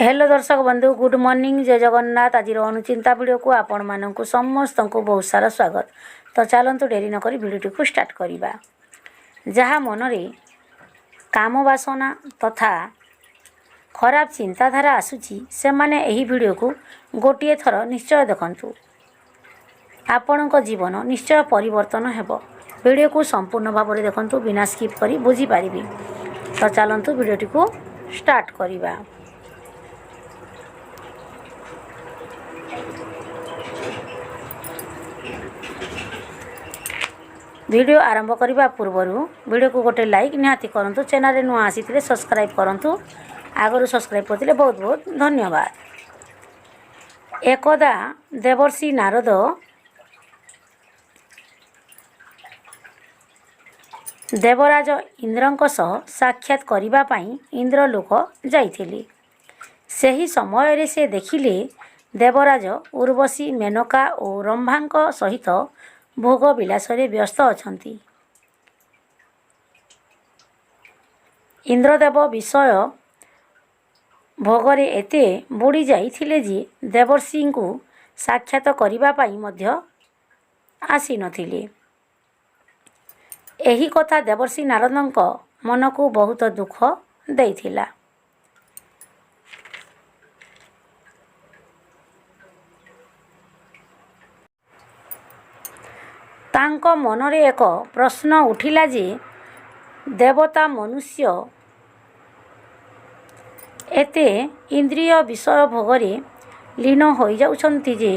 Hello दर्शक बंधु good morning जय जगन्नाथ। आज अनुचिंता वीडियो को आपण मानक समस्त को बहुत सारा स्वागत। तो चलतु डेरी नक भिडियो को स्टार्ट करवा। जहाँ मनरे काम वासना तथा खराब चिंताधारा आसूची से माने एही वीडियो को गोटे थर निश्चय देखंतु। आपणक जीवन निश्चय परिवर्तन हेबो। वीडियो को संपूर्ण भाव में देखंतु बिना स्किप करी बुझी पारिबे। तो चलतु वीडियोटी को स्टार्ट करवा। वीडियो आरंभ करने पूर्व वीडियो को गोटे लाइक निहाती करंतु। चैनल रे नुआ आसी सब्सक्राइब करंतु। आगरू सब्सक्राइब करते बहुत बहुत धन्यवाद। एकदा देवर्षि नारद देवराज इंद्रंक सह साक्षात करिबा पई इंद्रलोक जाइथिले। सही समय रे से देखिले देवराज उर्वशी मेनका और रंभांक सहित भोग विलासरे व्यस्त अछंती। इंद्रदेव विषय भोगरे एते बुड़ी जाइथिले जे देवर्षि को साक्षात करिबा पई मध्य आसी नथिले। एही कथा देवर्षि नारदंक मन को बहुत दुख देइथिला। तांक मनरे एक प्रश्न उठिला जे देवता मनुष्य एते इंद्रिय विषय भोगरे लीन हो जाउछंती जे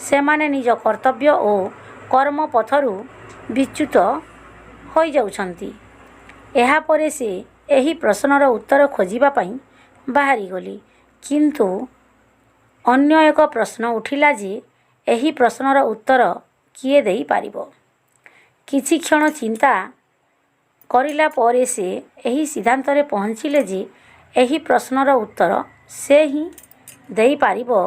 सेमाने निज कर्तव्य और कर्म पथरु विच्युत हो जाउछंती। एहा परे से एही प्रश्नर उत्तर खोजिबा पई बाहरी गली। किंतु अन्य एक प्रश्न उठिला जे एही प्रश्नर उत्तर किए देई पारिबो। किछि क्षण चिंता करिला परे से एही सिद्धांत रे पहुँचिले जे एही प्रश्नर उत्तर से ही देई पारिबो।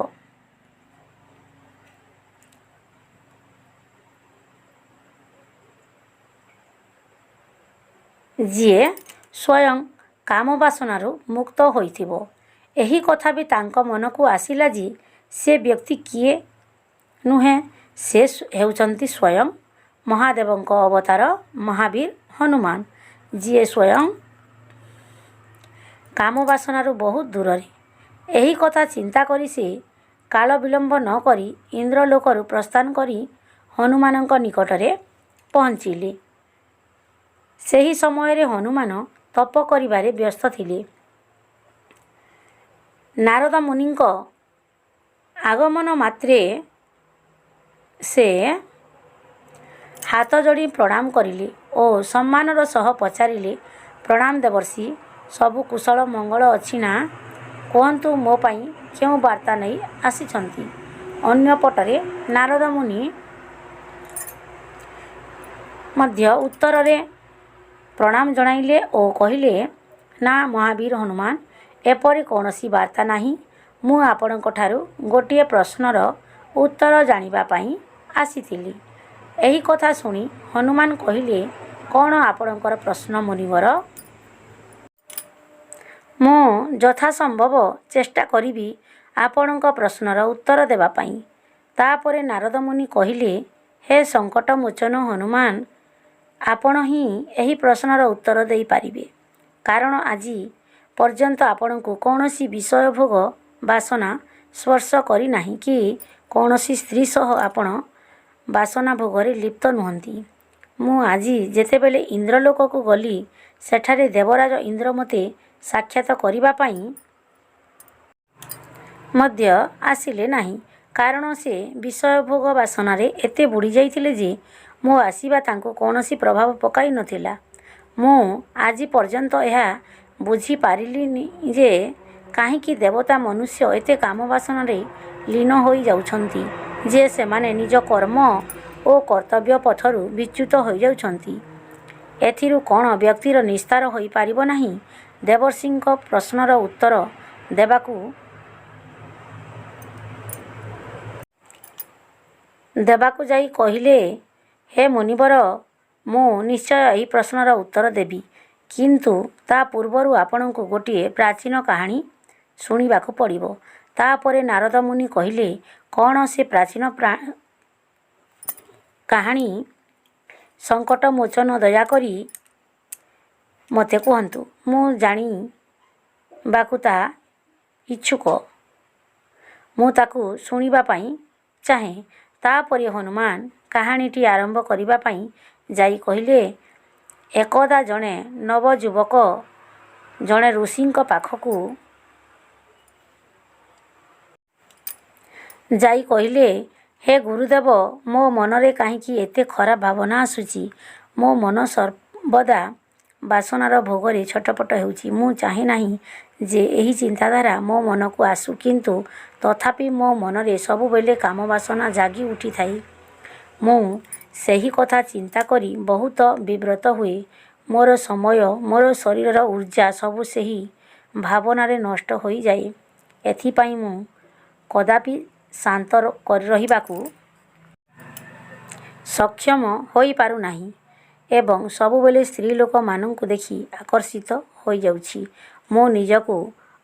जिए स्वयं काम वासनारू मुक्त होइथिबो। एही कथा भी तांक मन को आसिला जे से व्यक्ति किए नुहे, से हेउचंती स्वयं महादेवंक अवतार महावीर हनुमान, जी स्वयं काम वासनारू बहुत दूर रे। एही कथा चिंता करी से काल विलंब न करी इंद्रलोकरू प्रस्थान करी हनुमानंक निकटरे पहुँचिले। सही समय रे हनुमान तप करिबारे व्यस्त थिले। नारद मुनिंक आगमन मात्रे से हाथ जोड़ी प्रणाम करिले और सम्मानर सह पचारिले, प्रणाम देवर्षि, सबु कुशल मंगल अछि ना? कहंतु मो पई केउ वार्ता नहीं आसीछंती। अन्य पटरे नारद मुनि मध्य उत्तर रे प्रणाम जणाइले और कहिले, ना महावीर हनुमान, एपरि कौनसी वार्ता नहीं। मु आपणक ठारू गोटिए प्रश्नर उत्तर जानिबा पई आसीथिली। एही कथा सुनी हनुमान कहिले, कौन आपणकर प्रश्न मुनिवर? मु यथा संभव चेष्टा करिबी आपणक प्रश्नर उत्तर देबा पई। तापरे नारद मुनि कहिले, हे संकट मोचन हनुमान, आपण ही एही प्रश्नर उत्तर देई पारिबे। कारण आजी पर्यंत आपणको कौनसी विषय भोग वासना स्पर्श करी नाही कि कौनसी स्त्री सह आपण वासना भोगरे लिप्त नुहंती। मु आजी जेतेबेले इंद्रलोक को गली सेठारे देवराज इंद्र मते साक्षात करिबा पई मध्य आसिले नाही। कारण से विषय भोग वासना रे एते बुड़ी जाइथिले जे मो आसीबा तांको कौनसी प्रभाव पकाई नथिला। मु आजी पर्यंत एहा बुझी पारिलिनी जे काहेकि देवता मनुष्य एते काम वासना रे लीन होई जाउछंती जे सेमाने निज कर्म और कर्तव्य पथरु विच्युत हो जाउछंती। एथिरु कौन व्यक्तिर निस्तार होई पारिबो नाही। देवर्षिंक प्रश्नर उत्तर देबाकु जाई कहिले, हे मुनिवर, मु निश्चय एही प्रश्नर उत्तर देबी, किंतु ता पूर्वरु आपणको गोटिए प्राचीन कहानी ଶୁଣିବାକୁ ପଡ଼ିବ। ତାପରେ ନାରଦ ମୁନି କହିଲେ, କ'ଣ ସେ ପ୍ରାଚୀନ କାହାଣୀ ସଙ୍କଟ ମୋଚନ ଦୟାକରି ମୋତେ କୁହନ୍ତୁ। ମୁଁ ଜାଣିବାକୁ ତାହା ଇଚ୍ଛୁକ। ମୁଁ ତାକୁ ଶୁଣିବା ପାଇଁ ଚାହେଁ। ତାପରେ ହନୁମାନ କାହାଣୀଟି ଆରମ୍ଭ କରିବା ପାଇଁ ଯାଇ କହିଲେ, ଏକଦା ଜଣେ ନବଯୁବକ ଜଣେ ଋଷିଙ୍କ ପାଖକୁ ଯାଇ କହିଲେ, ହେ ଗୁରୁଦେବ, ମୋ ମନରେ କାହିଁକି ଏତେ ଖରାପ ଭାବନା ଆସୁଛି? ମୋ ମନ ସର୍ବଦା ବାସନାର ଭୋଗରେ ଛଟପଟ ହେଉଛି। ମୁଁ ଚାହେଁ ନାହିଁ ଯେ ଏହି ଚିନ୍ତାଧାରା ମୋ ମନକୁ ଆସୁ, କିନ୍ତୁ ତଥାପି ମୋ ମନରେ ସବୁବେଳେ କାମବାସନା ଜାଗି ଉଠିଥାଏ। ମୁଁ ସେହି କଥା ଚିନ୍ତା କରି ବହୁତ ବିବ୍ରତ ହୁଏ। ମୋର ସମୟ, ମୋର ଶରୀରର ଊର୍ଜା ସବୁ ସେହି ଭାବନାରେ ନଷ୍ଟ ହୋଇଯାଏ। ଏଥିପାଇଁ ମୁଁ କଦାପି ଶାନ୍ତ ରହିବାକୁ ସକ୍ଷମ ହୋଇପାରୁନାହିଁ ଏବଂ ସବୁବେଳେ ସ୍ତ୍ରୀ ଲୋକମାନଙ୍କୁ ଦେଖି ଆକର୍ଷିତ ହୋଇଯାଉଛି। ମୁଁ ନିଜକୁ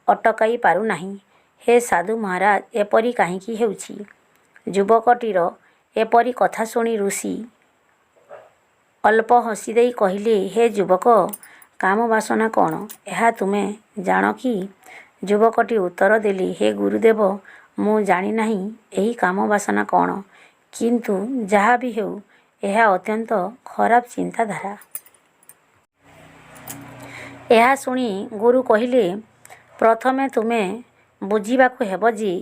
ଅଟକାଇ ପାରୁନାହିଁ। ହେ ସାଧୁ ମହାରାଜ, ଏପରି କାହିଁକି ହେଉଛି? ଯୁବକଟିର ଏପରି କଥା ଶୁଣି ଋଷି ଅଳ୍ପ ହସିଦେଇ କହିଲେ, ହେ ଯୁବକ, କାମବାସନା କ'ଣ, ଏହା ତୁମେ ଜାଣ କି? ଯୁବକଟି ଉତ୍ତର ଦେଲେ, ହେ ଗୁରୁଦେବ, ମୁଁ ଜାଣିନାହିଁ ଏହି କାମବାସନା କ'ଣ, କିନ୍ତୁ ଯାହା ବି ହେଉ ଏହା ଅତ୍ୟନ୍ତ ଖରାପ ଚିନ୍ତାଧାରା। ଏହା ଶୁଣି ଗୁରୁ କହିଲେ, ପ୍ରଥମେ ତୁମେ ବୁଝିବାକୁ ହେବ ଯେ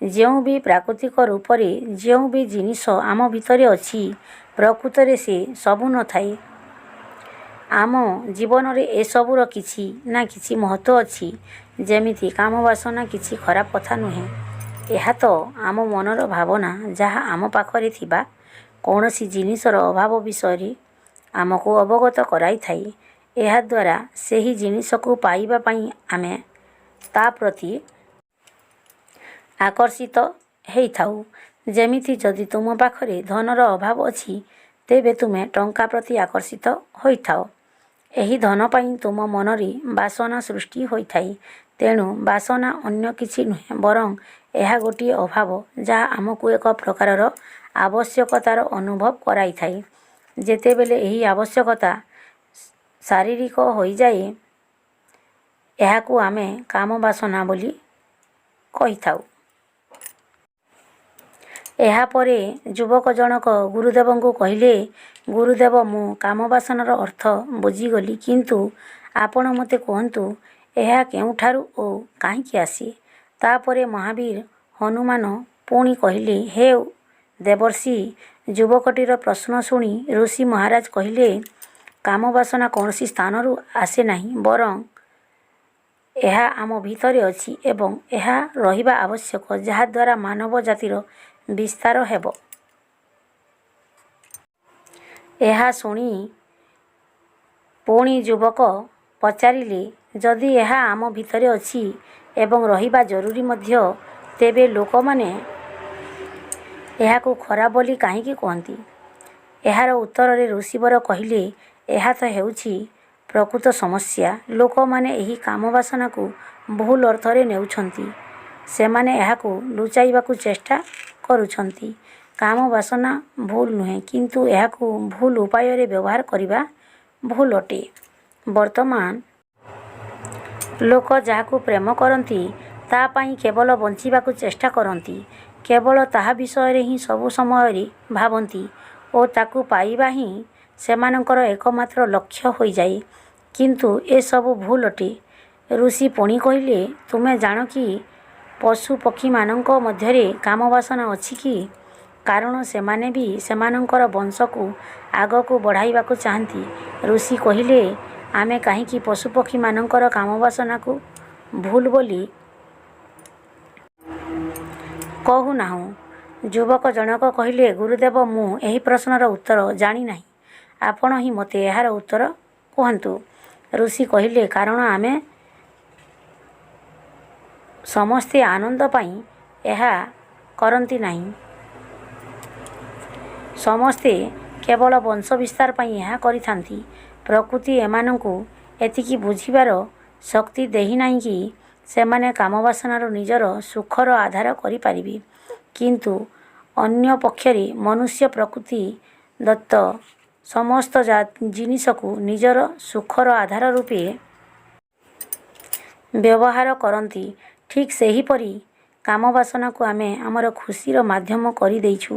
ଯେଉଁ ବି ପ୍ରାକୃତିକ ରୂପରେ ଯେଉଁ ବି ଜିନିଷ ଆମ ଭିତରେ ଅଛି, ପ୍ରକୃତରେ ସେ ସବୁ ନଥାଏ। ଆମ ଜୀବନରେ ଏସବୁର କିଛି ନା କିଛି ମହତ୍ତ୍ୱ ଅଛି। ଯେମିତି କାମବାସନା କିଛି ଖରାପ କଥା ନୁହେଁ। ଏହା ତ ଆମ ମନର ଭାବନା, ଯାହା ଆମ ପାଖରେ ଥିବା କୌଣସି ଜିନିଷର ଅଭାବ ବିଷୟରେ ଆମକୁ ଅବଗତ କରାଇଥାଏ। ଏହାଦ୍ୱାରା ସେହି ଜିନିଷକୁ ପାଇବା ପାଇଁ ଆମେ ତା ପ୍ରତି ଆକର୍ଷିତ ହେଇଥାଉ। ଯେମିତି ଯଦି ତୁମ ପାଖରେ ଧନର ଅଭାବ ଅଛି, ତେବେ ତୁମେ ଟଙ୍କା ପ୍ରତି ଆକର୍ଷିତ ହୋଇଥାଅ। ଏହି ଧନ ପାଇଁ ତୁମ ମନରେ ବାସନା ସୃଷ୍ଟି ହୋଇଥାଏ। ତେଣୁ ବାସନା ଅନ୍ୟ କିଛି ନୁହେଁ, ବରଂ ଏହା ଗୋଟିଏ ଅଭାବ, ଯାହା ଆମକୁ ଏକ ପ୍ରକାରର ଆବଶ୍ୟକତାର ଅନୁଭବ କରାଇଥାଏ। ଯେତେବେଳେ ଏହି ଆବଶ୍ୟକତା ଶାରୀରିକ ହୋଇଯାଏ, ଏହାକୁ ଆମେ କାମବାସନା ବୋଲି କହିଥାଉ। ଏହାପରେ ଯୁବକ ଜଣକ ଗୁରୁଦେବଙ୍କୁ କହିଲେ, ଗୁରୁଦେବ, ମୁଁ କାମବାସନାର ଅର୍ଥ ବୁଝିଗଲି, କିନ୍ତୁ ଆପଣ ମୋତେ କୁହନ୍ତୁ, ଏହା କେଉଁଠାରୁ ଓ କାହିଁକି ଆସେ? ତାପରେ ମହାବୀର ହନୁମାନ ପୁଣି କହିଲେ, ହେ ଦେବର୍ଷି, ଯୁବକଟିର ପ୍ରଶ୍ନ ଶୁଣି ଋଷି ମହାରାଜ କହିଲେ, କାମବାସନା କୌଣସି ସ୍ଥାନରୁ ଆସେ ନାହିଁ, ବରଂ ଏହା ଆମ ଭିତରେ ଅଛି ଏବଂ ଏହା ରହିବା ଆବଶ୍ୟକ, ଯାହାଦ୍ୱାରା ମାନବ ଜାତିର ବିସ୍ତାର ହେବ। ଏହା ଶୁଣି ପୁଣି ଯୁବକ ପଚାରିଲେ, ଯଦି ଏହା ଆମ ଭିତରେ ଅଛି ଏବଂ ରହିବା ଜରୁରୀ ମଧ୍ୟ, ତେବେ ଲୋକମାନେ ଏହାକୁ ଖରାପ ବୋଲି କାହିଁକି କୁହନ୍ତି? ଏହାର ଉତ୍ତରରେ ଋଷିବର କହିଲେ, ଏହା ତ ହେଉଛି ପ୍ରକୃତ ସମସ୍ୟା। ଲୋକମାନେ ଏହି କାମବାସନାକୁ ଭୁଲ ଅର୍ଥରେ ନେଉଛନ୍ତି। ସେମାନେ ଏହାକୁ ଲୁଚାଇବାକୁ ଚେଷ୍ଟା କରୁଛନ୍ତି। କାମବାସନା ଭୁଲ ନୁହେଁ, କିନ୍ତୁ ଏହାକୁ ଭୁଲ ଉପାୟରେ ବ୍ୟବହାର କରିବା ଭୁଲ ଅଟେ। ବର୍ତ୍ତମାନ ଲୋକ ଯାହାକୁ ପ୍ରେମ କରନ୍ତି, ତା ପାଇଁ କେବଳ ବଞ୍ଚିବାକୁ ଚେଷ୍ଟା କରନ୍ତି। କେବଳ ତାହା ବିଷୟରେ ହିଁ ସବୁ ସମୟରେ ଭାବନ୍ତି ଓ ତାକୁ ପାଇବା ହିଁ ସେମାନଙ୍କର ଏକମାତ୍ର ଲକ୍ଷ୍ୟ ହୋଇଯାଏ। କିନ୍ତୁ ଏସବୁ ଭୁଲ ଅଟେ। ଋଷି ପୁଣି କହିଲେ, ତୁମେ ଜାଣ କି ପଶୁ ପକ୍ଷୀମାନଙ୍କ ମଧ୍ୟରେ କାମବାସନା ଅଛି କି? କାରଣ ସେମାନେ ବି ସେମାନଙ୍କର ବଂଶକୁ ଆଗକୁ ବଢ଼ାଇବାକୁ ଚାହାନ୍ତି। ଋଷି କହିଲେ, ଆମେ କାହିଁକି ପଶୁପକ୍ଷୀମାନଙ୍କର କାମବାସନାକୁ ଭୁଲ ବୋଲି କହୁନାହୁଁ? ଯୁବକ ଜଣକ କହିଲେ, ଗୁରୁଦେବ, ମୁଁ ଏହି ପ୍ରଶ୍ନର ଉତ୍ତର ଜାଣିନାହିଁ। ଆପଣ ହିଁ ମୋତେ ଏହାର ଉତ୍ତର କୁହନ୍ତୁ। ଋଷି କହିଲେ, କାରଣ ଆମେ ସମସ୍ତେ ଆନନ୍ଦ ପାଇଁ ଏହା କରନ୍ତି ନାହିଁ। ସମସ୍ତେ କେବଳ ବଂଶ ବିସ୍ତାର ପାଇଁ ଏହା କରିଥାନ୍ତି। ପ୍ରକୃତି ଏମାନଙ୍କୁ ଏତିକି ବୁଝିବାର ଶକ୍ତି ଦେଇନାହିଁ କି ସେମାନେ କାମବାସନାରୁ ନିଜର ସୁଖର ଆଧାର କରିପାରିବେ। କିନ୍ତୁ ଅନ୍ୟ ପକ୍ଷରେ ମନୁଷ୍ୟ ପ୍ରକୃତି ଦତ୍ତ ସମସ୍ତ ଜିନିଷକୁ ନିଜର ସୁଖର ଆଧାର ରୂପେ ବ୍ୟବହାର କରନ୍ତି। ଠିକ୍ ସେହିପରି କାମବାସନାକୁ ଆମେ ଆମର ଖୁସିର ମାଧ୍ୟମ କରିଦେଇଛୁ।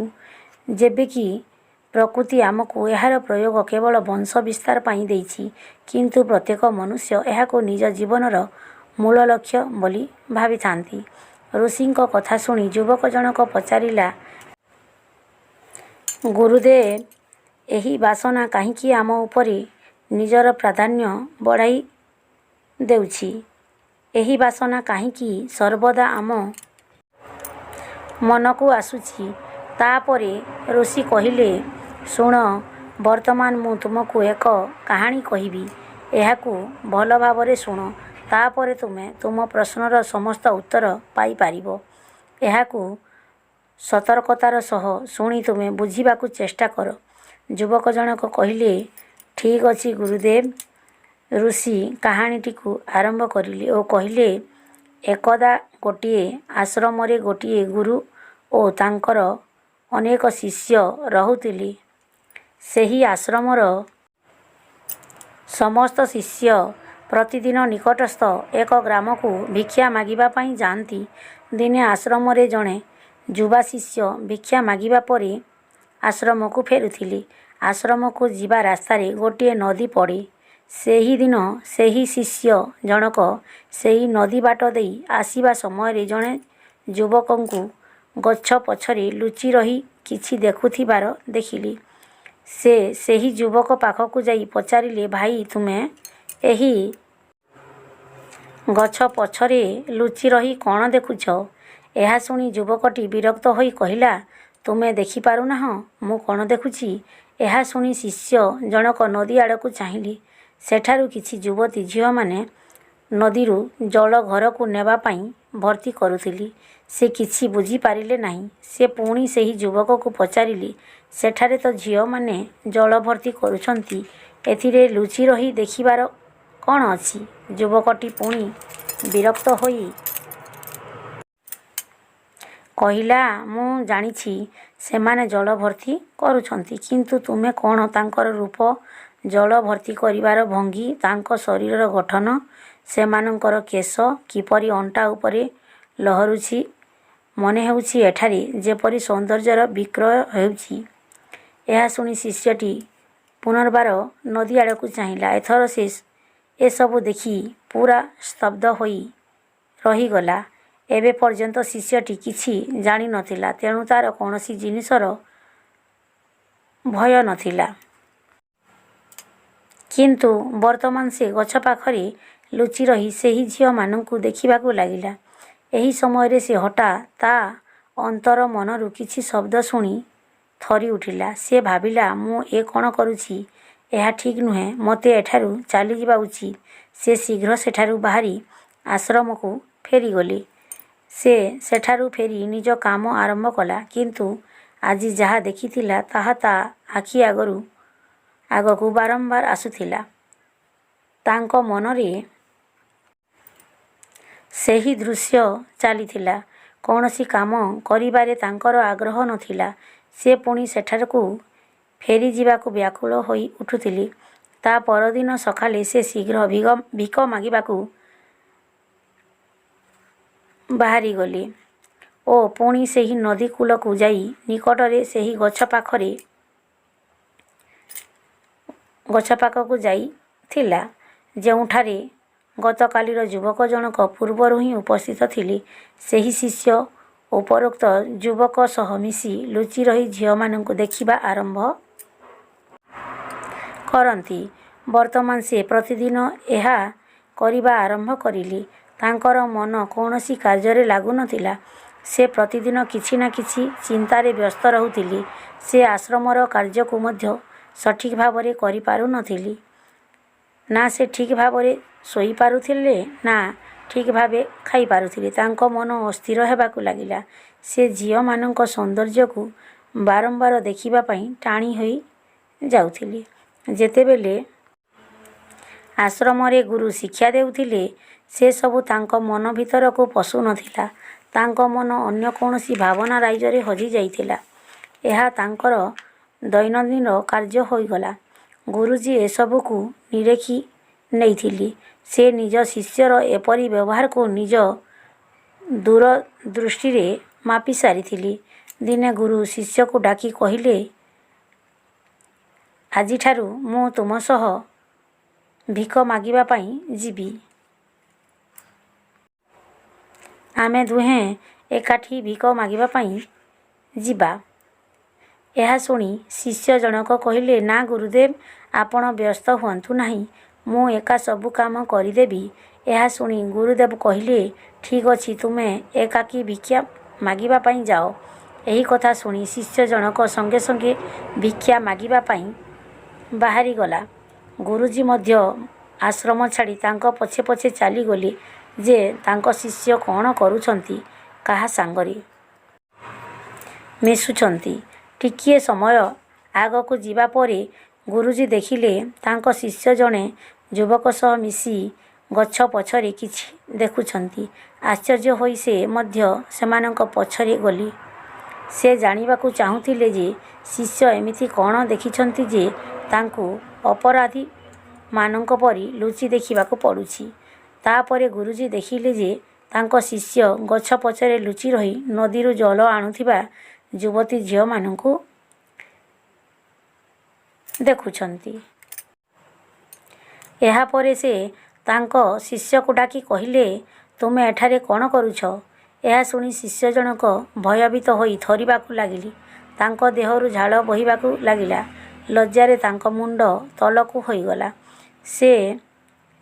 ଯେବେକି ପ୍ରକୃତି ଆମକୁ ଏହାର ପ୍ରୟୋଗ କେବଳ ବଂଶ ବିସ୍ତାର ପାଇଁ ଦେଇଛି, କିନ୍ତୁ ପ୍ରତ୍ୟେକ ମନୁଷ୍ୟ ଏହାକୁ ନିଜ ଜୀବନର ମୂଳ ଲକ୍ଷ୍ୟ ବୋଲି ଭାବିଥାନ୍ତି। ଋଷିଙ୍କ କଥା ଶୁଣି ଯୁବକ ଜଣକ ପଚାରିଲା, ଗୁରୁଦେବ, ଏହି ବାସନା କାହିଁକି ଆମ ଉପରେ ନିଜର ପ୍ରାଧାନ୍ୟ ବଢ଼ାଇ ଦେଉଛି? ଏହି ବାସନା କାହିଁକି ସର୍ବଦା ଆମ ମନକୁ ଆସୁଛି? ତାପରେ ଋଷି କହିଲେ, ଶୁଣ, ବର୍ତ୍ତମାନ ମୁଁ ତୁମକୁ ଏକ କାହାଣୀ କହିବି। ଏହାକୁ ଭଲ ଭାବରେ ଶୁଣ। ତାପରେ ତୁମେ ତୁମ ପ୍ରଶ୍ନର ସମସ୍ତ ଉତ୍ତର ପାଇପାରିବ। ଏହାକୁ ସତର୍କତାର ସହ ଶୁଣି ତୁମେ ବୁଝିବାକୁ ଚେଷ୍ଟା କର। ଯୁବକ ଜଣକ କହିଲେ, ଠିକ୍ ଅଛି ଗୁରୁଦେବ। ଋଷି କାହାଣୀଟିକୁ ଆରମ୍ଭ କରିଲେ ଓ କହିଲେ, ଏକଦା ଗୋଟିଏ ଆଶ୍ରମରେ ଗୋଟିଏ ଗୁରୁ ଓ ତାଙ୍କର ଅନେକ ଶିଷ୍ୟ ରହୁଥିଲେ। ସେହି ଆଶ୍ରମର ସମସ୍ତ ଶିଷ୍ୟ ପ୍ରତିଦିନ ନିକଟସ୍ଥ ଏକ ଗ୍ରାମକୁ ଭିକ୍ଷା ମାଗିବା ପାଇଁ ଯାଆନ୍ତି। ଦିନେ ଆଶ୍ରମରେ ଜଣେ ଯୁବା ଶିଷ୍ୟ ଭିକ୍ଷା ମାଗିବା ପରେ ଆଶ୍ରମକୁ ଫେରୁଥିଲେ। ଆଶ୍ରମକୁ ଯିବା ରାସ୍ତାରେ ଗୋଟିଏ ନଦୀ ପଡ଼େ। ସେହିଦିନ ସେହି ଶିଷ୍ୟ ଜଣକ ସେହି ନଦୀ ବାଟ ଦେଇ ଆସିବା ସମୟରେ ଜଣେ ଯୁବକଙ୍କୁ ଗଛ ପଛରେ ଲୁଚି ରହି କିଛି ଦେଖୁଥିବାର ଦେଖିଲେ। ସେ ସେହି ଯୁବକ ପାଖକୁ ଯାଇ ପଚାରିଲେ, ଭାଇ, ତୁମେ ଏହି ଗଛ ପଛରେ ଲୁଚି ରହି କ'ଣ ଦେଖୁଛ? ଏହା ଶୁଣି ଯୁବକଟି ବିରକ୍ତ ହୋଇ କହିଲା, ତୁମେ ଦେଖିପାରୁନାହଁ ମୁଁ କ'ଣ ଦେଖୁଛି? ଏହା ଶୁଣି ଶିଷ୍ୟ ଜଣକ ନଦୀ ଆଡ଼କୁ ଚାହିଁଲେ। ସେଠାରୁ କିଛି ଯୁବତୀ ଝିଅମାନେ ନଦୀରୁ ଜଳ ଘରକୁ ନେବା ପାଇଁ ଭର୍ତ୍ତି କରୁଥିଲେ। ସେ କିଛି ବୁଝିପାରିଲେ ନାହିଁ। ସେ ପୁଣି ସେହି ଯୁବକକୁ ପଚାରିଲେ, ସେଠାରେ ତ ଝିଅମାନେ ଜଳ ଭର୍ତ୍ତି କରୁଛନ୍ତି, ଏଥିରେ ଲୁଚି ରହି ଦେଖିବାର କ'ଣ ଅଛି? ଯୁବକଟି ପୁଣି ବିରକ୍ତ ହୋଇ କହିଲା, ମୁଁ ଜାଣିଛି ସେମାନେ ଜଳ ଭର୍ତ୍ତି କରୁଛନ୍ତି, କିନ୍ତୁ ତୁମେ କ'ଣ ତାଙ୍କର ରୂପ, ଜଳ ଭର୍ତ୍ତି କରିବାର ଭଙ୍ଗୀ, ତାଙ୍କ ଶରୀରର ଗଠନ, ସେମାନଙ୍କର କେଶ କିପରି ଅଣ୍ଟା ଉପରେ ଲହରୁଛି, ମନେ ହେଉଛି ଏଠାରେ ଯେପରି ସୌନ୍ଦର୍ଯ୍ୟର ବିକ୍ରୟ ହେଉଛି। ଏହା ଶୁଣି ଶିଷ୍ୟଟି ପୁନର୍ବାର ନଦୀ ଆଡ଼କୁ ଚାହିଁଲା। ଏଥର ସେ ଏସବୁ ଦେଖି ପୂରା ସ୍ତବ୍ଧ ହୋଇ ରହିଗଲା। ଏବେ ପର୍ଯ୍ୟନ୍ତ ଶିଷ୍ୟଟି କିଛି ଜାଣିନଥିଲା, ତେଣୁ ତା'ର କୌଣସି ଜିନିଷର ଭୟ ନଥିଲା। କିନ୍ତୁ ବର୍ତ୍ତମାନ ସେ ଗଛ ପାଖରେ ଲୁଚି ରହି ସେହି ଝିଅମାନଙ୍କୁ ଦେଖିବାକୁ ଲାଗିଲା। ଏହି ସମୟରେ ସେ ହଠାତ୍ ତା' ଅନ୍ତର ମନରୁ କିଛି ଶବ୍ଦ ଶୁଣି ଥରି ଉଠିଲା। ସେ ଭାବିଲା, ମୁଁ ଏ କ'ଣ କରୁଛି? ଏହା ଠିକ୍ ନୁହେଁ। ମୋତେ ଏଠାରୁ ଚାଲିଯିବା ଉଚିତ। ସେ ଶୀଘ୍ର ସେଠାରୁ ବାହାରି ଆଶ୍ରମକୁ ଫେରିଗଲେ। ସେ ସେଠାରୁ ଫେରି ନିଜ କାମ ଆରମ୍ଭ କଲା। କିନ୍ତୁ ଆଜି ଯାହା ଦେଖିଥିଲା ତାହା ତା' ଆଖି ଆଗକୁ ବାରମ୍ବାର ଆସୁଥିଲା। ତାଙ୍କ ମନରେ ସେହି ଦୃଶ୍ୟ ଚାଲିଥିଲା। କୌଣସି କାମ କରିବାରେ ତାଙ୍କର ଆଗ୍ରହ ନଥିଲା। ସେ ପୁଣି ସେଠାକୁ ଫେରିଯିବାକୁ ବ୍ୟାକୁଳ ହୋଇ ଉଠୁଥିଲେ। ତା' ପରଦିନ ସକାଳେ ସେ ଶୀଘ୍ର ଭିକ ମାଗିବାକୁ ବାହାରିଗଲେ ଓ ପୁଣି ସେହି ନଦୀ କୂଳକୁ ଯାଇ ନିକଟରେ ସେହି ଗଛ ପାଖକୁ ଯାଇଥିଲା, ଯେଉଁଠାରେ ଗତକାଲିର ଯୁବକ ଜଣକ ପୂର୍ବରୁ ହିଁ ଉପସ୍ଥିତ ଥିଲେ। ସେହି ଶିଷ୍ୟ ଉପରୋକ୍ତ ଯୁବକ ସହ ମିଶି ଲୁଚି ରହି ଝିଅମାନଙ୍କୁ ଦେଖିବା ଆରମ୍ଭ କରନ୍ତି। ବର୍ତ୍ତମାନ ସେ ପ୍ରତିଦିନ ଏହା କରିବା ଆରମ୍ଭ କରିଲେ। ତାଙ୍କର ମନ କୌଣସି କାର୍ଯ୍ୟରେ ଲାଗୁନଥିଲା। ସେ ପ୍ରତିଦିନ କିଛି ନା କିଛି ଚିନ୍ତାରେ ବ୍ୟସ୍ତ ରହୁଥିଲେ। ସେ ଆଶ୍ରମର କାର୍ଯ୍ୟକୁ ମଧ୍ୟ ସଠିକ୍ ଭାବରେ କରିପାରୁନଥିଲେ। ନା ସେ ଠିକ୍ ଭାବରେ ଶୋଇପାରୁଥିଲେ, ନା ଠିକ୍ ଭାବେ ଖାଇପାରୁଥିଲେ। ତାଙ୍କ ମନ ଅସ୍ଥିର ହେବାକୁ ଲାଗିଲା। ସେ ଝିଅମାନଙ୍କ ସୌନ୍ଦର୍ଯ୍ୟକୁ ବାରମ୍ବାର ଦେଖିବା ପାଇଁ ଟାଣି ହୋଇ ଯାଉଥିଲେ। ଯେତେବେଳେ ଆଶ୍ରମରେ ଗୁରୁ ଶିକ୍ଷା ଦେଉଥିଲେ, ସେସବୁ ତାଙ୍କ ମନ ଭିତରକୁ ପଶୁ ନଥିଲା। ତାଙ୍କ ମନ ଅନ୍ୟ କୌଣସି ଭାବନା ରାଇଜରେ ହଜି ଯାଇଥିଲା। ଏହା ତାଙ୍କର ଦୈନନ୍ଦିନ କାର୍ଯ୍ୟ ହୋଇଗଲା। ଗୁରୁଜୀ ଏସବୁକୁ ନିରେଖି ନେଇଥିଲି। ସେ ନିଜ ଶିଷ୍ୟର ଏପରି ବ୍ୟବହାରକୁ ନିଜ ଦୂରଦୃଷ୍ଟିରେ ମାପି ସାରିଥିଲି। ଦିନେ ଗୁରୁ ଶିଷ୍ୟକୁ ଡାକି କହିଲେ, ଆଜିଠାରୁ ମୁଁ ତୁମ ସହ ଭିକ ମାଗିବା ପାଇଁ ଯିବି। ଆମେ ଦୁହେଁ ଏକାଠି ଭିକ ମାଗିବା ପାଇଁ ଯିବା। ଏହା ଶୁଣି ଶିଷ୍ୟ ଜଣକ କହିଲେ, ନା ଗୁରୁଦେବ, ଆପଣ ବ୍ୟସ୍ତ ହୁଅନ୍ତୁ ନାହିଁ। ମୁଁ ଏକା ସବୁ କାମ କରିଦେବି। ଏହା ଶୁଣି ଗୁରୁଦେବ କହିଲେ, ଠିକ୍ ଅଛି, ତୁମେ ଏକାକୀ ଭିକ୍ଷା ମାଗିବା ପାଇଁ ଯାଅ। ଏହି କଥା ଶୁଣି ଶିଷ୍ୟ ଜଣକ ସଙ୍ଗେ ସଙ୍ଗେ ଭିକ୍ଷା ମାଗିବା ପାଇଁ ବାହାରିଗଲା। ଗୁରୁଜୀ ମଧ୍ୟ ଆଶ୍ରମ ଛାଡ଼ି ତାଙ୍କ ପଛେ ପଛେ ଚାଲିଗଲେ ଯେ ତାଙ୍କ ଶିଷ୍ୟ କ'ଣ କରୁଛନ୍ତି, କାହା ସାଙ୍ଗରେ ମିଶୁଛନ୍ତି। ଟିକିଏ ସମୟ ଆଗକୁ ଯିବା ପରେ ଗୁରୁଜୀ ଦେଖିଲେ ତାଙ୍କ ଶିଷ୍ୟ ଜଣେ ଯୁବକ ସହ ମିଶି ଗଛ ପଛରେ କିଛି ଦେଖୁଛନ୍ତି। ଆଶ୍ଚର୍ଯ୍ୟ ହୋଇ ସେ ମଧ୍ୟ ସେମାନଙ୍କ ପଛରେ ଗଲେ। ସେ ଜାଣିବାକୁ ଚାହୁଁଥିଲେ ଯେ ଶିଷ୍ୟ ଏମିତି କ'ଣ ଦେଖିଛନ୍ତି ଯେ ତାଙ୍କୁ ଅପରାଧୀମାନଙ୍କ ପରି ଲୁଚି ଦେଖିବାକୁ ପଡ଼ୁଛି। ତାପରେ ଗୁରୁଜୀ ଦେଖିଲେ ଯେ ତାଙ୍କ ଶିଷ୍ୟ ଗଛ ପଛରେ ଲୁଚି ରହି ନଦୀରୁ ଜଳ ଆଣୁଥିବା ଯୁବତୀ ଝିଅମାନଙ୍କୁ ଦେଖୁଛନ୍ତି। ଏହାପରେ ସେ ତାଙ୍କ ଶିଷ୍ୟକୁ ଡାକି କହିଲେ, ତୁମେ ଏଠାରେ କ'ଣ କରୁଛ? ଏହା ଶୁଣି ଶିଷ୍ୟ ଜଣକ ଭୟଭୀତ ହୋଇ ଥରିବାକୁ ଲାଗିଲେ। ତାଙ୍କ ଦେହରୁ ଝାଳ ବୋହିବାକୁ ଲାଗିଲା। ଲଜ୍ଜାରେ ତାଙ୍କ ମୁଣ୍ଡ ତଳକୁ ହୋଇଗଲା। ସେ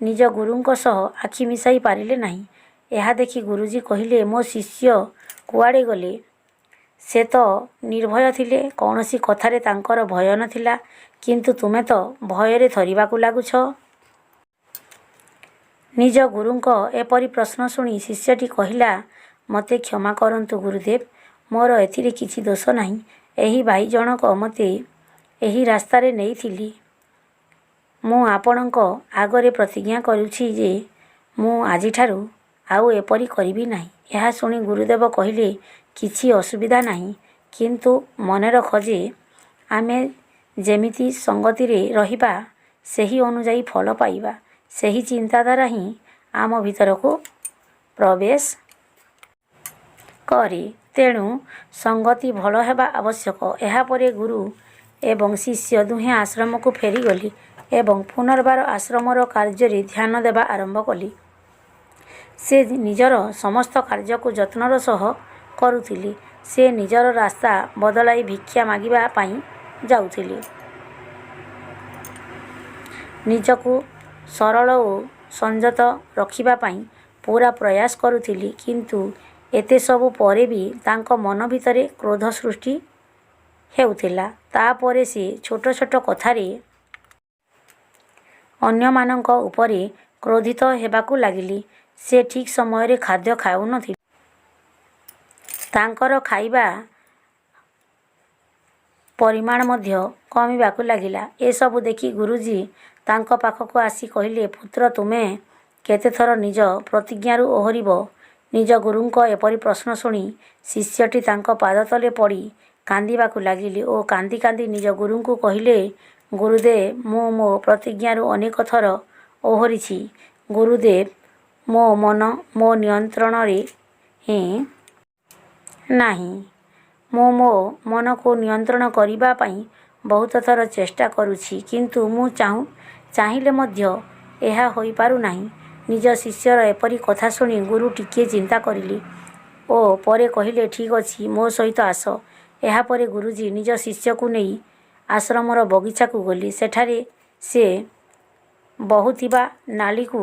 ନିଜ ଗୁରୁଙ୍କ ସହ ଆଖି ମିଶାଇ ପାରିଲେ ନାହିଁ। ଏହା ଦେଖି ଗୁରୁଜୀ କହିଲେ, ମୋ ଶିଷ୍ୟ କୁଆଡ଼େ ଗଲେ? ସେ ତ ନିର୍ଭୟ ଥିଲେ, କୌଣସି କଥାରେ ତାଙ୍କର ଭୟ ନଥିଲା, କିନ୍ତୁ ତୁମେ ତ ଭୟରେ ଥରିବାକୁ ଲାଗୁଛ। ନିଜ ଗୁରୁଙ୍କ ଏପରି ପ୍ରଶ୍ନ ଶୁଣି ଶିଷ୍ୟଟି କହିଲା, ମୋତେ କ୍ଷମା କରନ୍ତୁ ଗୁରୁଦେବ, ମୋର ଏଥିରେ କିଛି ଦୋଷ ନାହିଁ। ଏହି ଭାଇ ଜଣକ ମୋତେ ଏହି ରାସ୍ତାରେ ନେଇଥିଲି। ମୁଁ ଆପଣଙ୍କ ଆଗରେ ପ୍ରତିଜ୍ଞା କରୁଛି ଯେ ମୁଁ ଆଜିଠାରୁ ଆଉ ଏପରି କରିବି ନାହିଁ। ଏହା ଶୁଣି ଗୁରୁଦେବ କହିଲେ, କିଛି ଅସୁବିଧା ନାହିଁ, କିନ୍ତୁ ମନେ ରଖ ଯେ ଆମେ ଯେମିତି ସଙ୍ଗତିରେ ରହିବା, ସେହି ଅନୁଯାୟୀ ଫଳ ପାଇବା, ସେହି ଚିନ୍ତାଧାରା ହିଁ ଆମ ଭିତରକୁ ପ୍ରବେଶ କରେ। ତେଣୁ ସଙ୍ଗତି ଭଲ ହେବା ଆବଶ୍ୟକ। ଏହାପରେ ଗୁରୁ ଏବଂ ଶିଷ୍ୟ ଦୁହେଁ ଆଶ୍ରମକୁ ଫେରିଗଲେ ଏବଂ ପୁନର୍ବାର ଆଶ୍ରମର କାର୍ଯ୍ୟରେ ଧ୍ୟାନ ଦେବା ଆରମ୍ଭ କଲେ। ସେ ନିଜର ସମସ୍ତ କାର୍ଯ୍ୟକୁ ଯତ୍ନର ସହ କରୁଥିଲେ। ସେ ନିଜର ରାସ୍ତା ବଦଳାଇ ଭିକ୍ଷା ମାଗିବା ପାଇଁ ଯାଉଥିଲେ। ନିଜକୁ ସରଳ ଓ ସଂଯତ ରଖିବା ପାଇଁ ପୂରା ପ୍ରୟାସ କରୁଥିଲେ। କିନ୍ତୁ ଏତେ ସବୁ ପରେ ବି ତାଙ୍କ ମନ ଭିତରେ କ୍ରୋଧ ସୃଷ୍ଟି ହେଉଥିଲା। ତାପରେ ସେ ଛୋଟ ଛୋଟ କଥାରେ ଅନ୍ୟମାନଙ୍କ ଉପରେ କ୍ରୋଧିତ ହେବାକୁ ଲାଗିଲେ। ସେ ଠିକ୍ ସମୟରେ ଖାଦ୍ୟ ଖାଉନଥିଲେ। ତାଙ୍କର ଖାଇବା ପରିମାଣ ମଧ୍ୟ କମିବାକୁ ଲାଗିଲା। ଏସବୁ ଦେଖି ଗୁରୁଜୀ ତାଙ୍କ ପାଖକୁ ଆସି କହିଲେ, ପୁତ୍ର, ତୁମେ କେତେଥର ନିଜ ପ୍ରତିଜ୍ଞାରୁ ଓହରିବ? ନିଜ ଗୁରୁଙ୍କ ଏପରି ପ୍ରଶ୍ନ ଶୁଣି ଶିଷ୍ୟଟି ତାଙ୍କ ପାଦତଳେ ପଡ଼ି କାନ୍ଦିବାକୁ ଲାଗିଲେ ଓ କାନ୍ଦି କାନ୍ଦି ନିଜ ଗୁରୁଙ୍କୁ କହିଲେ, ଗୁରୁଦେବ, ମୁଁ ମୋ ପ୍ରତିଜ୍ଞାରୁ ଅନେକ ଥର ଓହରିଛି। ଗୁରୁଦେବ, ମୋ ମନ ମୋ ନିୟନ୍ତ୍ରଣରେ ହିଁ ନାହିଁ। ମୁଁ ମୋ ମନକୁ ନିୟନ୍ତ୍ରଣ କରିବା ପାଇଁ ବହୁତ ଥର ଚେଷ୍ଟା କରୁଛି, କିନ୍ତୁ ମୁଁ ଚାହିଁଲେ ମଧ୍ୟ ଏହା ହୋଇପାରୁନାହିଁ। ନିଜ ଶିଷ୍ୟର ଏପରି କଥା ଶୁଣି ଗୁରୁ ଟିକିଏ ଚିନ୍ତା କରିଲେ ଓ ପରେ କହିଲେ, ଠିକ୍ ଅଛି, ମୋ ସହିତ ଆସ। ଏହାପରେ ଗୁରୁଜୀ ନିଜ ଶିଷ୍ୟକୁ ନେଇ ଆଶ୍ରମର ବଗିଚାକୁ ଗଲେ। ସେଠାରେ ସେ ବହୁଥିବା ନାଲିକୁ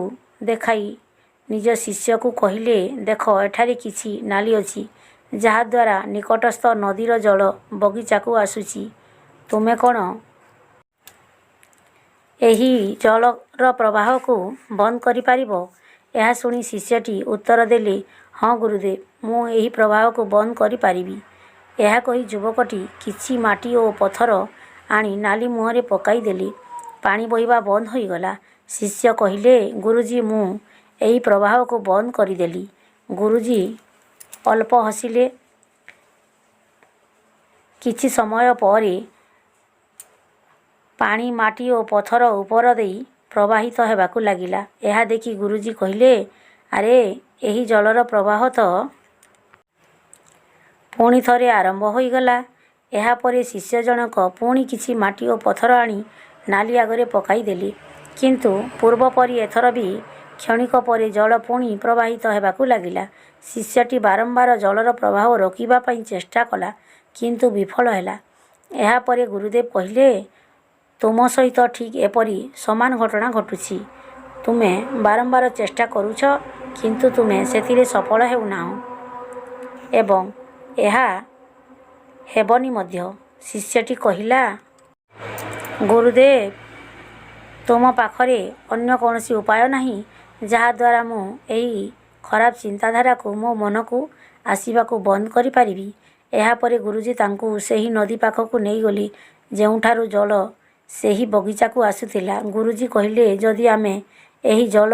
ଦେଖାଇ ନିଜ ଶିଷ୍ୟକୁ କହିଲେ, ଦେଖ, ଏଠାରେ କିଛି ନାଲି ଅଛି, ଯାହାଦ୍ୱାରା ନିକଟସ୍ଥ ନଦୀର ଜଳ ବଗିଚାକୁ ଆସୁଛି। ତୁମେ କ'ଣ ଏହି ଜଳର ପ୍ରବାହକୁ ବନ୍ଦ କରିପାରିବ? ଏହା ଶୁଣି ଶିଷ୍ୟଟି ଉତ୍ତର ଦେଲେ, ହଁ ଗୁରୁଦେବ, ମୁଁ ଏହି ପ୍ରବାହକୁ ବନ୍ଦ କରିପାରିବି। ଏହା କହି ଯୁବକଟି କିଛି ମାଟି ଓ ପଥର ଆଣି ନାଲି ମୁହଁରେ ପକାଇଦେଲେ। ପାଣି ବହିବା ବନ୍ଦ ହୋଇଗଲା। ଶିଷ୍ୟ କହିଲେ, ଗୁରୁଜୀ, ମୁଁ ଏହି ପ୍ରବାହକୁ ବନ୍ଦ କରିଦେଲି। ଗୁରୁଜୀ ଅଳ୍ପ ହସିଲେ। କିଛି ସମୟ ପରେ ପାଣି ମାଟି ଓ ପଥର ଉପର ଦେଇ ପ୍ରବାହିତ ହେବାକୁ ଲାଗିଲା। ଏହା ଦେଖି ଗୁରୁଜୀ କହିଲେ, ଆରେ ଏହି ଜଳର ପ୍ରବାହ ତ ପୁଣି ଥରେ ଆରମ୍ଭ ହୋଇଗଲା। ଏହାପରେ ଶିଷ୍ୟ ଜଣକ ପୁଣି କିଛି ମାଟି ଓ ପଥର ଆଣି ନାଲି ଆଗରେ ପକାଇଦେଲେ। କିନ୍ତୁ ପୂର୍ବ ପରି ଏଥର ବି କ୍ଷଣିକ ପରେ ଜଳ ପୁଣି ପ୍ରବାହିତ ହେବାକୁ ଲାଗିଲା। ଶିଷ୍ୟଟି ବାରମ୍ବାର ଜଳର ପ୍ରବାହ ରୋକିବା ପାଇଁ ଚେଷ୍ଟା କଲା, କିନ୍ତୁ ବିଫଳ ହେଲା। ଏହାପରେ ଗୁରୁଦେବ କହିଲେ, ତୁମ ସହିତ ଠିକ୍ ଏପରି ସମାନ ଘଟଣା ଘଟୁଛି। ତୁମେ ବାରମ୍ବାର ଚେଷ୍ଟା କରୁଛ, କିନ୍ତୁ ତୁମେ ସେଥିରେ ସଫଳ ହେଉନାହଁ ଏବଂ ଏହା ହେବନି ମଧ୍ୟ। ଶିଷ୍ୟଟି କହିଲା, ଗୁରୁଦେବ, ତୁମ ପାଖରେ ଅନ୍ୟ କୌଣସି ଉପାୟ ନାହିଁ ଯାହାଦ୍ୱାରା ମୁଁ ଏହି ଖରାପ ଚିନ୍ତାଧାରାକୁ ମୋ ମନକୁ ଆସିବାକୁ ବନ୍ଦ କରିପାରିବି? ଏହାପରେ ଗୁରୁଜୀ ତାଙ୍କୁ ସେହି ନଦୀ ପାଖକୁ ନେଇଗଲେ ଯେଉଁଠାରୁ ଜଳ ସେହି ବଗିଚାକୁ ଆସୁଥିଲା। ଗୁରୁଜୀ କହିଲେ, ଯଦି ଆମେ ଏହି ଜଳ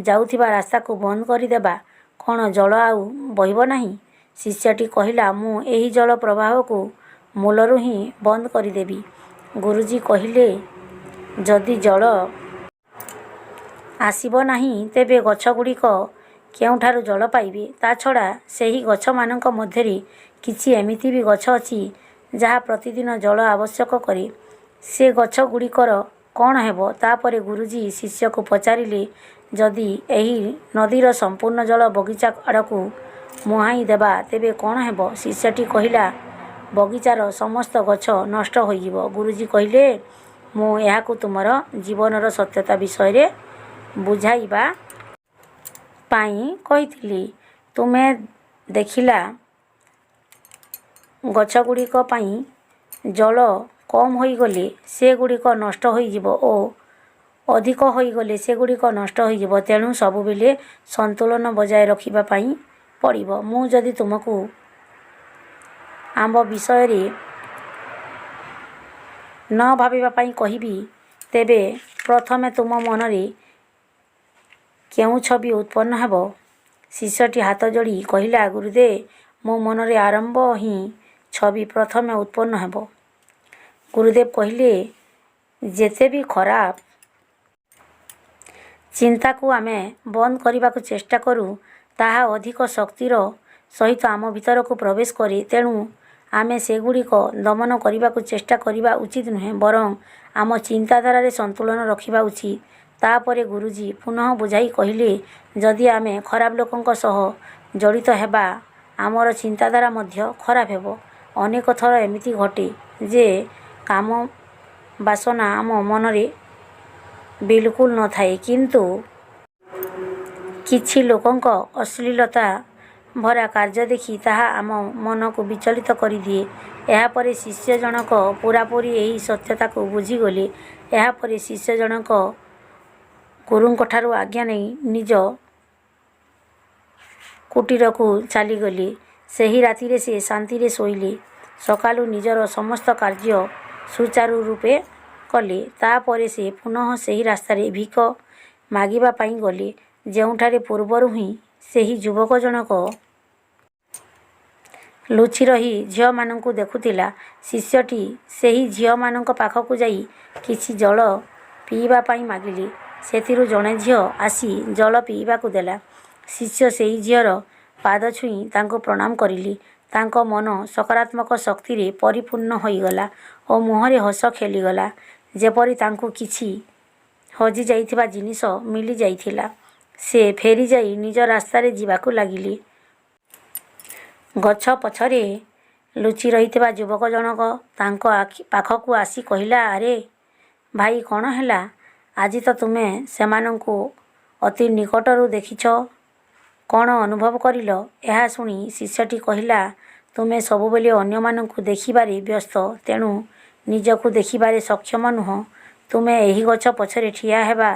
ଯାଉଥିବା ରାସ୍ତାକୁ ବନ୍ଦ କରିଦେବା, କ'ଣ ଜଳ ଆଉ ବହିବ ନାହିଁ? ଶିଷ୍ୟଟି କହିଲା, ମୁଁ ଏହି ଜଳ ପ୍ରବାହକୁ ମୂଳରୁ ହିଁ ବନ୍ଦ କରିଦେବି। ଗୁରୁଜୀ କହିଲେ, ଯଦି ଜଳ ଆସିବ ନାହିଁ, ତେବେ ଗଛଗୁଡ଼ିକ କେଉଁଠାରୁ ଜଳ ପାଇବେ? ତା'ଛଡ଼ା ସେହି ଗଛମାନଙ୍କ ମଧ୍ୟରେ କିଛି ଏମିତି ବି ଗଛ ଅଛି ଯାହା ପ୍ରତିଦିନ ଜଳ ଆବଶ୍ୟକ କରେ। ସେ ଗଛଗୁଡ଼ିକର କ'ଣ ହେବ? ତାପରେ ଗୁରୁଜୀ ଶିଷ୍ୟକୁ ପଚାରିଲେ, ଯଦି ଏହି ନଦୀର ସମ୍ପୂର୍ଣ୍ଣ ଜଳ ବଗିଚା ଆଡ଼କୁ ମୁହାଁଇ ଦେବା, ତେବେ କ'ଣ ହେବ? ଶିଷ୍ୟଟି କହିଲା, ବଗିଚାର ସମସ୍ତ ଗଛ ନଷ୍ଟ ହୋଇଯିବ। ଗୁରୁଜୀ କହିଲେ, ମୁଁ ଏହାକୁ ତୁମର ଜୀବନର ସତ୍ୟତା ବିଷୟରେ ବୁଝାଇବା ପାଇଁ କହିଥିଲି। ତୁମେ ଦେଖିଲା ଗଛଗୁଡ଼ିକ ପାଇଁ ଜଳ କମ୍ ହୋଇଗଲେ ସେଗୁଡ଼ିକ ନଷ୍ଟ ହୋଇଯିବ ଓ ଅଧିକ ହୋଇଗଲେ ସେଗୁଡ଼ିକ ନଷ୍ଟ ହୋଇଯିବ। ତେଣୁ ସବୁବେଳେ ସନ୍ତୁଳନ ବଜାୟ ରଖିବା ପାଇଁ ପଡ଼ିବ। ମୁଁ ଯଦି ତୁମକୁ ଆମ୍ବ ବିଷୟରେ ନ ଭାବିବା ପାଇଁ କହିବି, ତେବେ ପ୍ରଥମେ ତୁମ ମନରେ କେଉଁ ଛବି ଉତ୍ପନ୍ନ ହେବ? ଶିଷ୍ୟଟି ହାତ ଯୋଡ଼ି କହିଲା, ଗୁରୁଦେବ, ମୋ ମନରେ ଆରମ୍ଭ ହିଁ ଛବି ପ୍ରଥମେ ଉତ୍ପନ୍ନ ହେବ। ଗୁରୁଦେବ କହିଲେ, ଯେତେ ବି ଖରାପ ଚିନ୍ତାକୁ ଆମେ ବନ୍ଦ କରିବାକୁ ଚେଷ୍ଟା କରୁ, ତାହା ଅଧିକ ଶକ୍ତିର ସହିତ ଆମ ଭିତରକୁ ପ୍ରବେଶ କରେ। ତେଣୁ ଆମେ ସେଗୁଡ଼ିକ ଦମନ କରିବାକୁ ଚେଷ୍ଟା କରିବା ଉଚିତ ନୁହେଁ, ବରଂ ଆମ ଚିନ୍ତାଧାରାରେ ସନ୍ତୁଳନ ରଖିବା ଉଚିତ। ତାପରେ ଗୁରୁଜୀ ପୁନଃ ବୁଝାଇ କହିଲେ, ଯଦି ଆମେ ଖରାପ ଲୋକଙ୍କ ସହ ଜଡ଼ିତ ହେବା, ଆମର ଚିନ୍ତାଧାରା ମଧ୍ୟ ଖରାପ ହେବ। ଅନେକ ଥର ଏମିତି ଘଟେ ଯେ କାମ ବାସନା ଆମ ମନରେ ବିଲକୁଲ ନଥାଏ, କିନ୍ତୁ କିଛି ଲୋକଙ୍କ ଅଶ୍ଳୀଳତା ଭରା କାର୍ଯ୍ୟ ଦେଖି ତାହା ଆମ ମନକୁ ବିଚଳିତ କରିଦିଏ। ଏହାପରେ ଶିଷ୍ୟ ଜଣକ ପୂରାପୂରି ଏହି ସତ୍ୟତାକୁ ବୁଝିଗଲେ। ଏହାପରେ ଶିଷ୍ୟ ଜଣକ ଗୁରୁଙ୍କଠାରୁ ଆଜ୍ଞା ନେଇ ନିଜ କୁଟୀରକୁ ଚାଲିଗଲେ। ସେହି ରାତିରେ ସେ ଶାନ୍ତିରେ ଶୋଇଲେ। ସକାଳୁ ନିଜର ସମସ୍ତ କାର୍ଯ୍ୟ ସୁଚାରୁ ରୂପେ କଲେ। ତାପରେ ସେ ପୁନଃ ସେହି ରାସ୍ତାରେ ଭିକ ମାଗିବା ପାଇଁ ଗଲେ, ଯେଉଁଠାରେ ପୂର୍ବରୁ ହିଁ ସେହି ଯୁବକ ଜଣକ ଲୁଚି ରହି ଝିଅମାନଙ୍କୁ ଦେଖୁଥିଲା। ଶିଷ୍ୟଟି ସେହି ଝିଅମାନଙ୍କ ପାଖକୁ ଯାଇ କିଛି ଜଳ ପିଇବା ପାଇଁ ମାଗିଲେ। ସେଥିରୁ ଜଣେ ଝିଅ ଆସି ଜଳ ପିଇବାକୁ ଦେଲା। ଶିଷ୍ୟ ସେହି ଝିଅର ପାଦ ଛୁଇଁ ତାଙ୍କୁ ପ୍ରଣାମ କରିଲେ। ତାଙ୍କ ମନ ସକାରାତ୍ମକ ଶକ୍ତିରେ ପରିପୂର୍ଣ୍ଣ ହୋଇଗଲା ଓ ମୁହଁରେ ହସ ଖେଳିଗଲା, ଯେପରି ତାଙ୍କୁ କିଛି ହଜିଯାଇଥିବା ଜିନିଷ ମିଳିଯାଇଥିଲା। ସେ ଫେରିଯାଇ ନିଜ ରାସ୍ତାରେ ଯିବାକୁ ଲାଗିଲେ। ଗଛ ପଛରେ ଲୁଚି ରହିଥିବା ଯୁବକ ଜଣକ ତାଙ୍କ ପାଖକୁ ଆସି କହିଲା, ଆରେ ଭାଇ, କ'ଣ ହେଲା? ଆଜି ତ ତୁମେ ସେମାନଙ୍କୁ ଅତି ନିକଟରୁ ଦେଖିଛ। କ'ଣ ଅନୁଭବ କରିଲ? ଏହା ଶୁଣି ଶିଷ୍ୟଟି କହିଲା, ତୁମେ ସବୁବେଳେ ଅନ୍ୟମାନଙ୍କୁ ଦେଖିବାରେ ବ୍ୟସ୍ତ, ତେଣୁ ନିଜକୁ ଦେଖିବାରେ ସକ୍ଷମ ନୁହଁ। ତୁମେ ଏହି ଗଛ ପଛରେ ଠିଆ ହେବା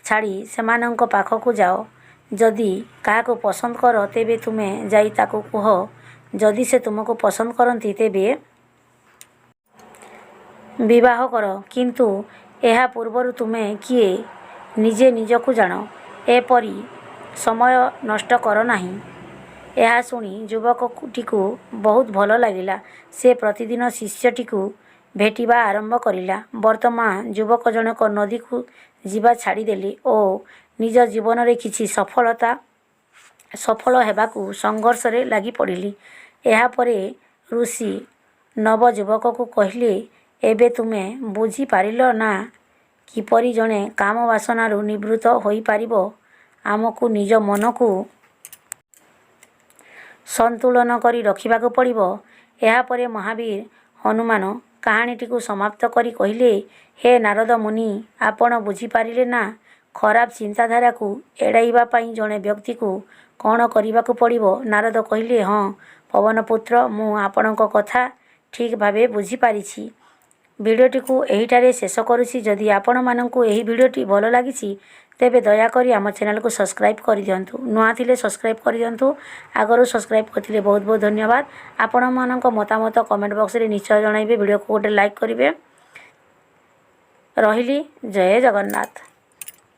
ଛାଡ଼ି ସେମାନଙ୍କ ପାଖକୁ ଯାଅ। ଯଦି କାହାକୁ ପସନ୍ଦ କର, ତେବେ ତୁମେ ଯାଇ ତାକୁ କୁହ। ଯଦି ସେ ତୁମକୁ ପସନ୍ଦ କରନ୍ତି, ତେବେ ବିବାହ କର। କିନ୍ତୁ ଏହା ପୂର୍ବରୁ ତୁମେ କିଏ ନିଜେ ନିଜକୁ ଜାଣ। ଏପରି ସମୟ ନଷ୍ଟ କର ନାହିଁ। ଏହା ଶୁଣି ଯୁବକଟିକୁ ବହୁତ ଭଲ ଲାଗିଲା। ସେ ପ୍ରତିଦିନ ଶିଷ୍ୟଟିକୁ ଭେଟିବା ଆରମ୍ଭ କରିଲା। ବର୍ତ୍ତମାନ ଯୁବକ ଜଣକ ନଦୀକୁ ଯିବା ଛାଡ଼ିଦେଲେ ଓ ନିଜ ଜୀବନରେ କିଛି ସଫଳ ହେବାକୁ ସଂଘର୍ଷରେ ଲାଗି ପଡ଼ିଲେ। ଏହାପରେ ଋଷି ନବଯୁବକକୁ କହିଲେ, ଏବେ ତୁମେ ବୁଝିପାରିଲ ନା କିପରି ଜଣେ କାମ ବାସନାରୁ ନିବୃତ୍ତ ହୋଇପାରିବ? ଆମକୁ ନିଜ ମନକୁ ସନ୍ତୁଳନ କରି ରଖିବାକୁ ପଡ଼ିବ। ଏହାପରେ ମହାବୀର ହନୁମାନ କାହାଣୀଟିକୁ ସମାପ୍ତ କରି କହିଲେ, ହେ ନାରଦ ମୁନି, ଆପଣ ବୁଝିପାରିଲେ ନା ଖରାପ ଚିନ୍ତାଧାରାକୁ ଏଡ଼ାଇବା ପାଇଁ ଜଣେ ବ୍ୟକ୍ତିକୁ କ'ଣ କରିବାକୁ ପଡ଼ିବ? ନାରଦ କହିଲେ, ହଁ ପବନପୁତ୍ର, ମୁଁ ଆପଣଙ୍କ କଥା ଠିକ୍ ଭାବେ ବୁଝିପାରିଛି। ଭିଡ଼ିଓଟିକୁ ଏହିଠାରେ ଶେଷ କରୁଛି। ଯଦି ଆପଣମାନଙ୍କୁ ଏହି ଭିଡ଼ିଓଟି ଭଲ ଲାଗିଛି ତେବେ ଦୟାକରି ଆମ ଚ୍ୟାନେଲକୁ ସବସ୍କ୍ରାଇବ୍ କରିଦିଅନ୍ତୁ। ନୂଆ ଥିଲେ ସବସ୍କ୍ରାଇବ୍ କରିଦିଅନ୍ତୁ। ଆଗରୁ ସବସ୍କ୍ରାଇବ୍ କରିଥିଲେ ବହୁତ ବହୁତ ଧନ୍ୟବାଦ। ଆପଣମାନଙ୍କ ମତାମତ କମେଣ୍ଟ ବକ୍ସରେ ନିଶ୍ଚୟ ଜଣାଇବେ। ଭିଡ଼ିଓକୁ ଗୋଟେ ଲାଇକ୍ କରିବେ। ରହିଲି, ଜୟ ଜଗନ୍ନାଥ।